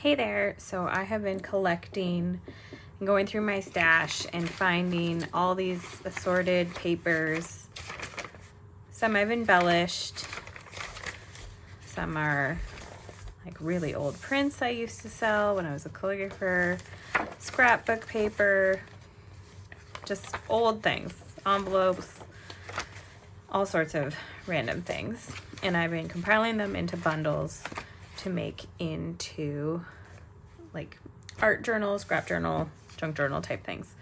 Hey there, so I have been collecting and going through my stash and finding all these assorted papers. Some I've embellished, some are like really old prints I used to sell when I was a calligrapher, scrapbook paper, just old things, envelopes, all sorts of random things. And I've been compiling them into bundles to make into like art journal, scrap journal, junk journal type things.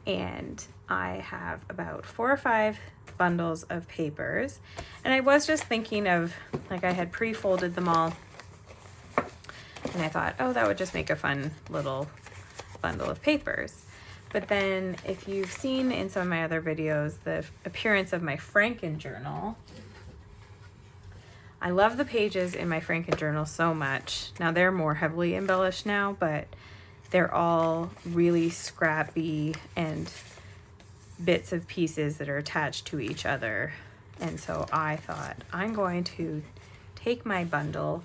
And I have about 4 or 5 bundles of papers. And I was just thinking of, like, I had pre-folded them all. And I thought, oh, that would just make a fun little bundle of papers. But then if you've seen in some of my other videos the appearance of my Franken journal, I love the pages in my Franken journal so much. Now they're more heavily embellished now, but they're all really scrappy and bits of pieces that are attached to each other. And so I thought I'm going to take my bundle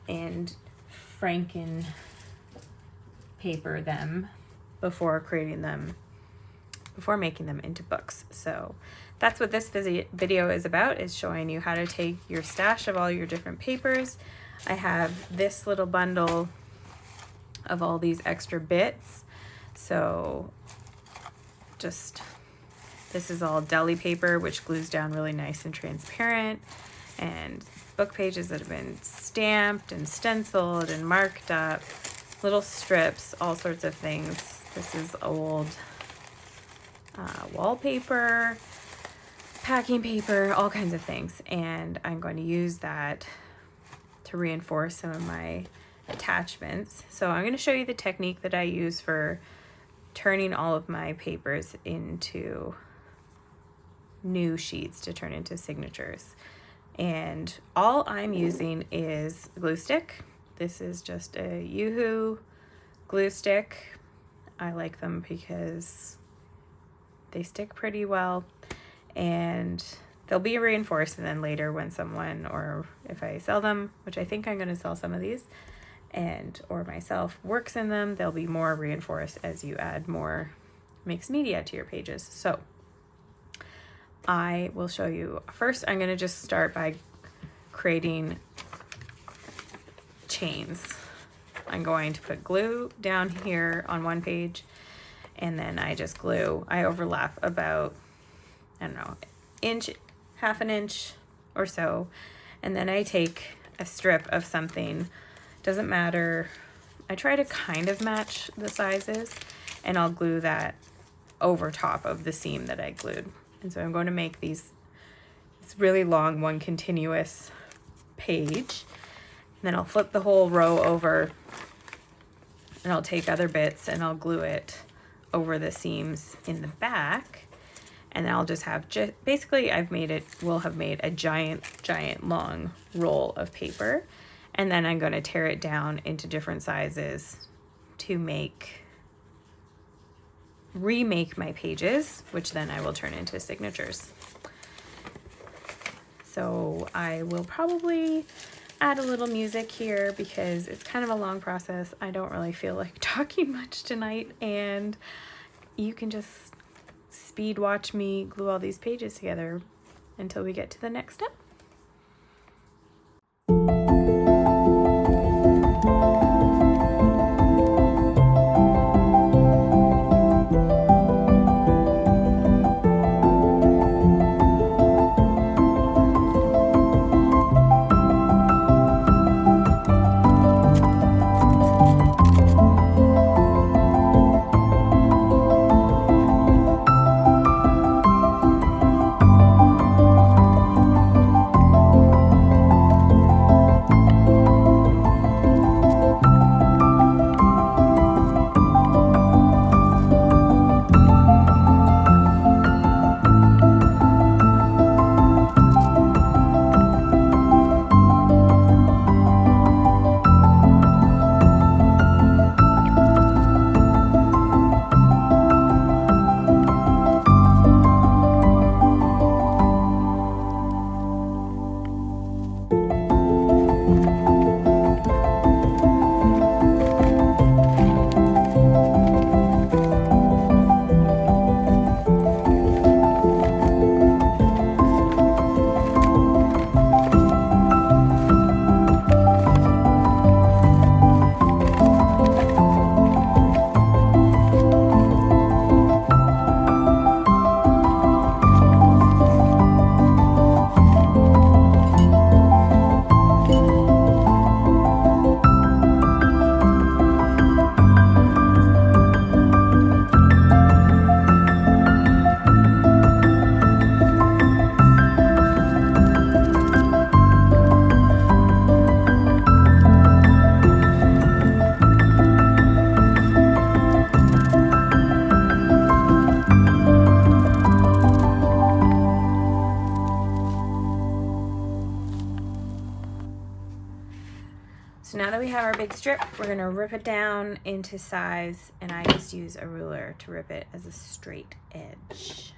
and Franken paper them before making them into books. So that's what this video is about, is showing you how to take your stash of all your different papers. I have this little bundle of all these extra bits. So this is all deli paper, which glues down really nice and transparent, and book pages that have been stamped and stenciled and marked up, little strips, all sorts of things. This is old wallpaper, packing paper, all kinds of things. And I'm going to use that to reinforce some of my attachments. So I'm going to show you the technique that I use for turning all of my papers into new sheets to turn into signatures. And all I'm using is glue stick. This is just a Yoo-hoo glue stick. I like them because they stick pretty well, and they'll be reinforced, and then later when someone, or if I sell them, which I think I'm going to sell some of these, or myself works in them, they'll be more reinforced as you add more mixed media to your pages. So I will show you. First, I'm going to just start by creating chains. I'm going to put glue down here on one page, and then I overlap about, I don't know, half an inch or so, and then I take a strip of something, doesn't matter, I try to kind of match the sizes, and I'll glue that over top of the seam that I glued. And so I'm going to make this really long one continuous page, and then I'll flip the whole row over, and I'll take other bits and I'll glue it over the seams in the back, and then I'll just have basically we'll have made a giant long roll of paper, and then I'm going to tear it down into different sizes to remake my pages, which then I will turn into signatures. So I will probably add a little music here because it's kind of a long process. I don't really feel like talking much tonight, and you can just speed watch me glue all these pages together until we get to the next step. have our big strip. We're going to rip it down into size, and I just use a ruler to rip it as a straight edge.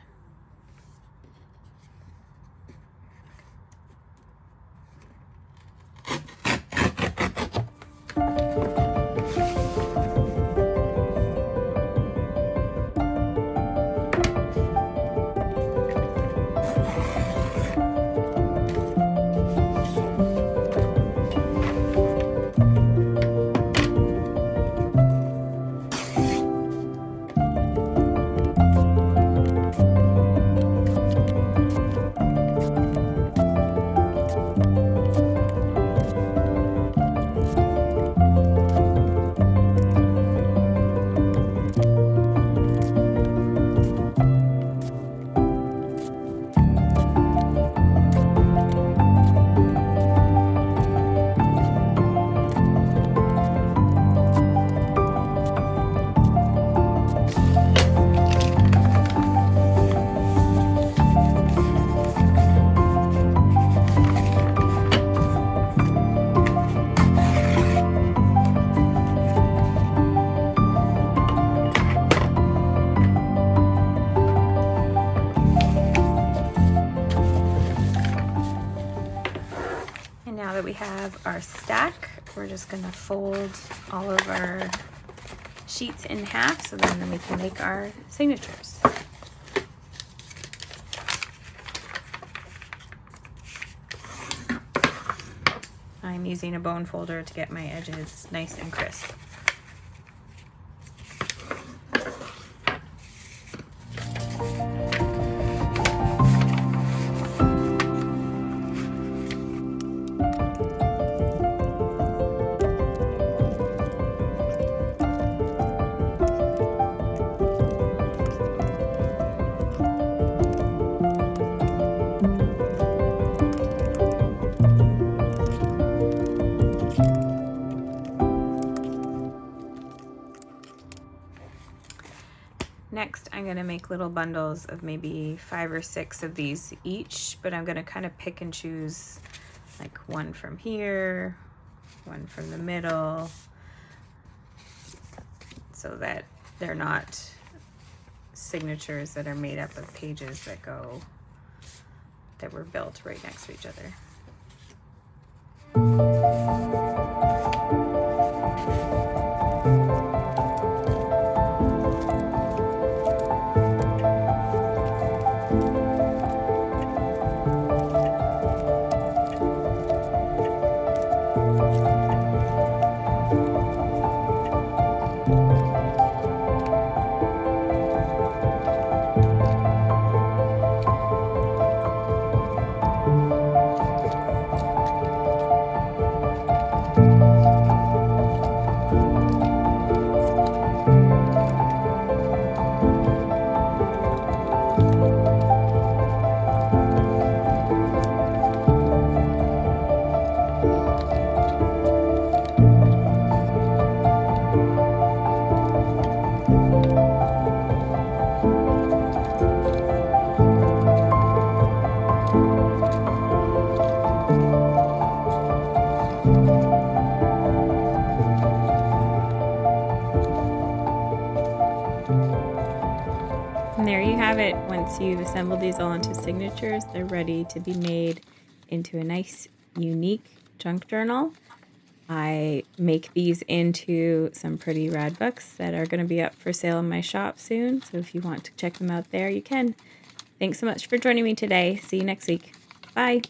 Now that we have our stack, we're just going to fold all of our sheets in half so then we can make our signatures. I'm using a bone folder to get my edges nice and crisp. Next, I'm going to make little bundles of maybe 5 or 6 of these each, but I'm going to kind of pick and choose like one from here, one from the middle, so that they're not signatures that are made up of pages that were built right next to each other. And there you have it. Once you've assembled these all into signatures, they're ready to be made into a nice, unique junk journal. I make these into some pretty rad books that are going to be up for sale in my shop soon. So if you want to check them out there, you can. Thanks so much for joining me today. See you next week. Bye.